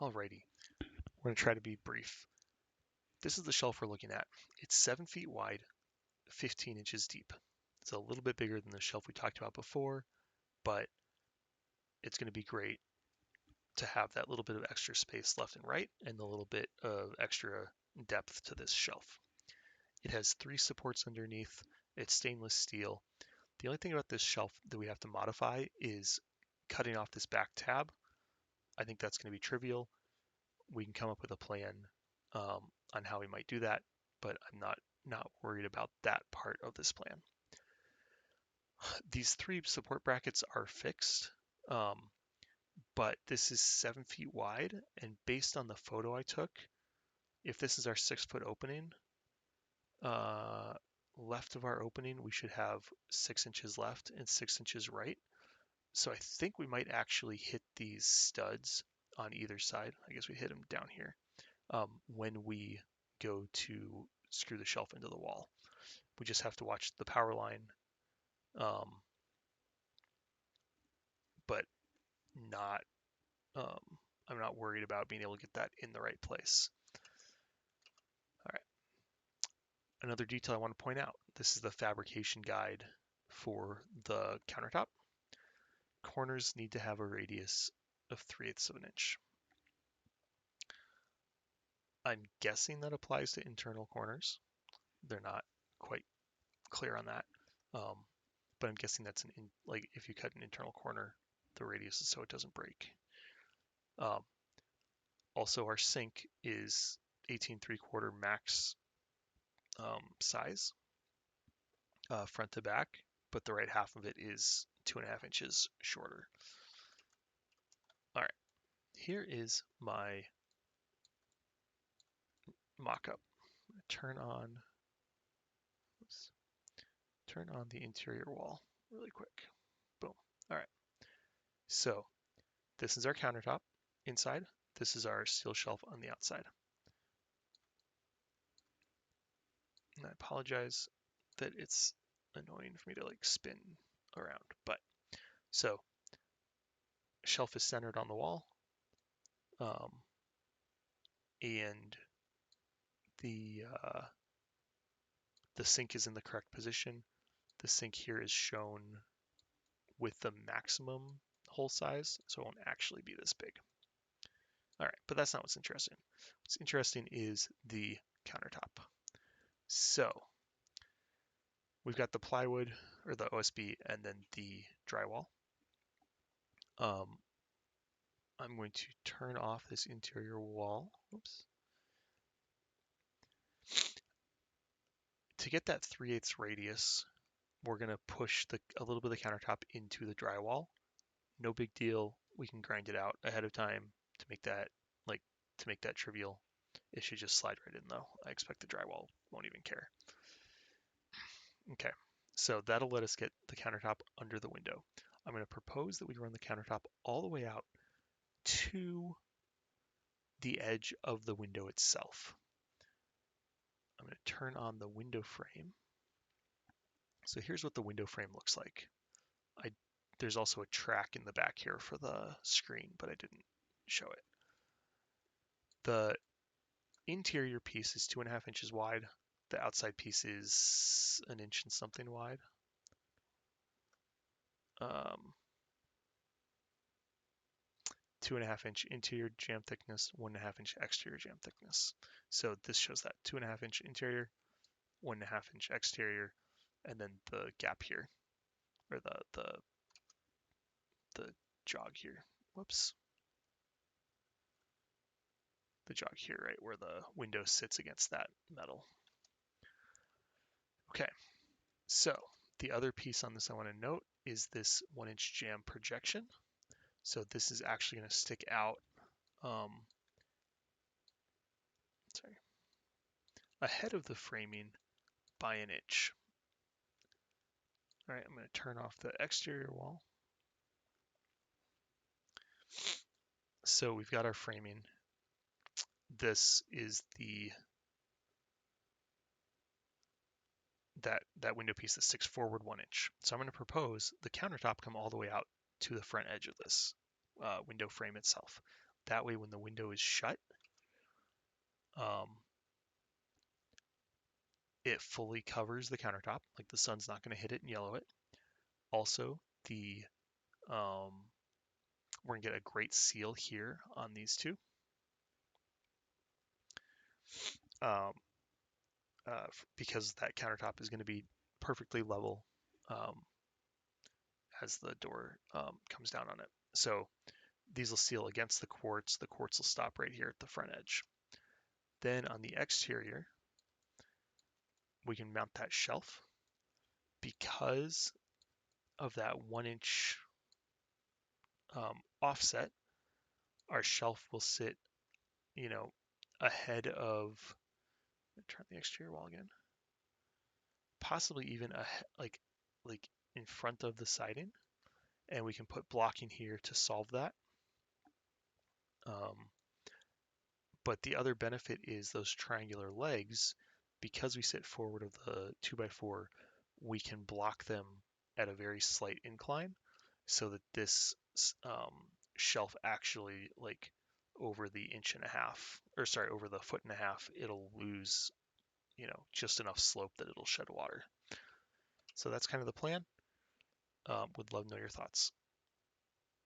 Alrighty, we're going to try to be brief. This is the shelf we're looking at. It's 7 feet wide, 15 inches deep. It's a little bit bigger than the shelf we talked about before, but it's going to be great to have that little bit of extra space left and right and a little bit of extra depth to this shelf. It has 3 supports underneath. It's stainless steel. The only thing about this shelf that we have to modify is cutting off this back tab. I think that's going to be trivial. We can come up with a plan on how we might do that, but I'm not worried about that part of this plan. These 3 support brackets are fixed, but this is 7 feet wide, and based on the photo I took, if this is our 6-foot opening, left of our opening, we should have 6 inches left and 6 inches right. So I think we might actually hit these studs on either side. I guess we hit them down here when we go to screw the shelf into the wall. We just have to watch the power line, but not. I'm not worried about being able to get that in the right place. All right. Another detail I want to point out. This is the fabrication guide for the countertop. Corners need to have a radius of 3/8 of an inch. I'm guessing that applies to internal corners. They're not quite clear on that, but I'm guessing that's like if you cut an internal corner, the radius is so it doesn't break. Also, our sink is 18¾ max size, front to back, but the right half of it is 2.5 inches shorter. All right, here is my mock-up. Turn on the interior wall really quick. Boom. All right. So this is our countertop inside. This is our steel shelf on the outside. And I apologize that it's annoying for me to like spin around, but so shelf is centered on the wall, and the sink is in the correct position. The sink here is shown with the maximum hole size, so it won't actually be this big. All right, but that's not what's interesting. What's interesting is the countertop. So we've got the plywood or the OSB and then the drywall. I'm going to turn off this interior wall. Oops. To get that 3/8 radius, we're going to push a little bit of the countertop into the drywall. No big deal. We can grind it out ahead of time to make that trivial. It should just slide right in though. I expect the drywall won't even care. Okay, so that'll let us get the countertop under the window. I'm going to propose that we run the countertop all the way out to the edge of the window itself. I'm going to turn on the window frame. So here's what the window frame looks like. There's also a track in the back here for the screen, but I didn't show it. The interior piece is 2.5 inches wide. The outside piece is 1 inch and something wide. 2.5 inch interior jamb thickness, 1.5 inch exterior jamb thickness. So this shows that 2.5 inch interior, 1.5 inch exterior, and then the gap here, or the jog here. Whoops. The jog here, right, where the window sits against that metal. Okay, so the other piece on this I want to note is this 1 inch jamb projection. So this is actually going to stick out ahead of the framing by 1 inch. All right, I'm going to turn off the exterior wall. So we've got our framing. This is that window piece that sticks forward 1 inch. So I'm going to propose the countertop come all the way out to the front edge of this window frame itself. That way when the window is shut, um, it fully covers the countertop, like the sun's not going to hit it and yellow it. Also, the we're going to get a great seal here on these two. Um, because that countertop is going to be perfectly level um, as the door comes down on it. So these will seal against the quartz. The quartz will stop right here at the front edge. Then on the exterior, we can mount that shelf. Because of that 1 inch offset, our shelf will sit, ahead of, turn the exterior wall again, possibly even like in front of the siding, and we can put blocking here to solve that. Um, but the other benefit is those triangular legs, because we sit forward of the 2x4, we can block them at a very slight incline so that this shelf actually, like, over the 1.5 inches, or sorry, over the 1.5 feet, it'll lose, just enough slope that it'll shed water. So that's kind of the plan. Would love to know your thoughts.